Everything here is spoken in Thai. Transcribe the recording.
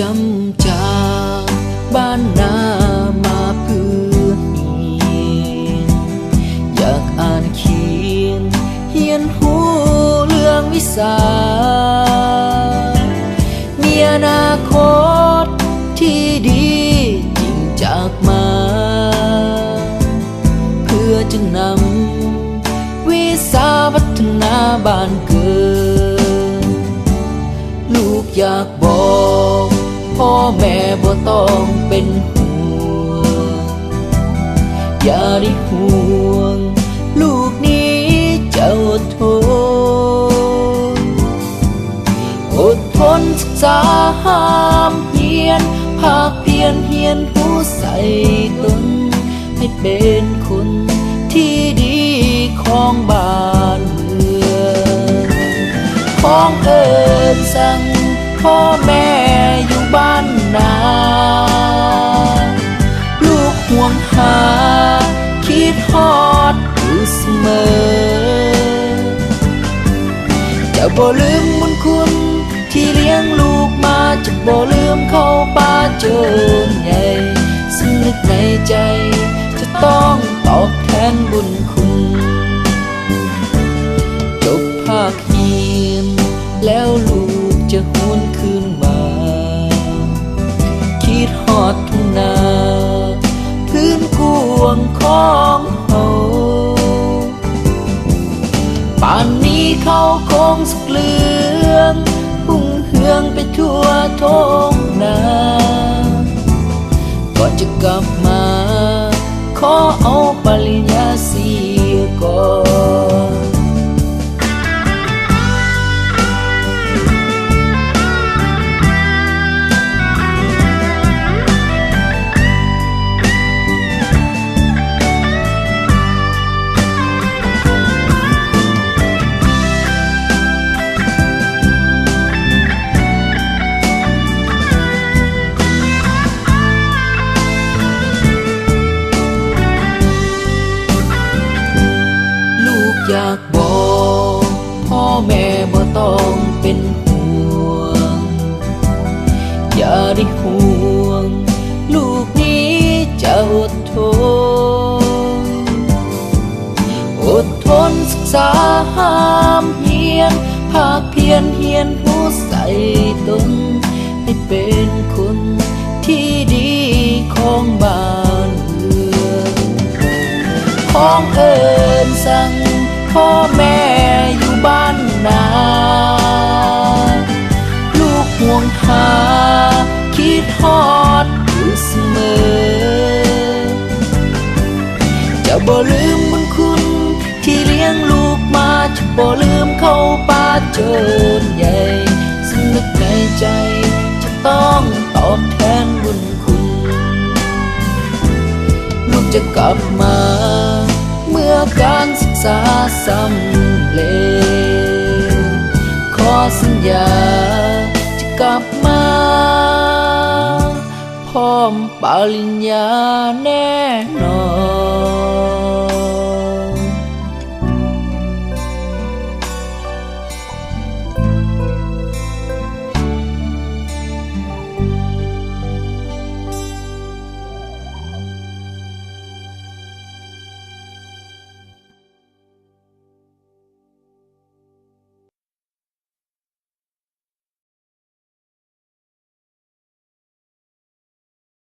จำจากบ้านนามาเพื่อเฮียนอยากอ่านเขียนเฮียนหูเรื่องวิสามีอนาคตที่ดีจริงจากมาเพื่อจะนำวิสาพัฒนาบ้านเกิดลูกอยากบอกพ่อแม่บ่ต้องเป็นห่วงอย่าได้ห่วงลูกนี้จะอดทนอดทนศึกษาห้ามเพียนภาคเพียนเฮียนผู้ใส่ตนให้เป็นคนที่ดีของบ้านเมืองของเอิญสั่งพ่อแม่อยู่บ้านนาลูกห่วงหาคิดฮอดอยู่เสมอจะบ่ลืมบุญคุณที่เลี้ยงลูกมาจะบ่ลืมเข้าป่าเจอใหญ่สนึกในใจจะต้องตอบแทนบุญคุณจบภาคเฮียนแล้วลูกจะหวนคืนมาคิดฮอดทุ่งนาพื้นกวางของเฮาป่านนี้เขาคงสักเลืองหุ่งเฮืองไปทั่วท้องนาก่อนจะกลับมาขอเอาปริญญาเสียก่อนอยากบอกพ่อแม่บ่ต้องเป็นห่วงอย่าได้ห่วงลูกนี้จะอดทนอดทนศึกษาห้ามเพียนภาคเพียนเฮียนผู้ใส่ตนให้เป็นคนที่ดีของบ้านเมืองของเอิญสั่งพ่อแม่อยู่บ้านนาลูกห่วงหาคิดฮอดอยู่เสมอจะบ่ลืมบุญคุณที่เลี้ยงลูกมาจะบ่ลืมเข้าป่าเจอใหญ่สนึกในใจจะต้องตอบแทนบุญคุณลูกจะกลับมาเมื่อการศึกษาสำเร็จขอสัญญาจะกลับมาพร้อมปริญญาแน่นอน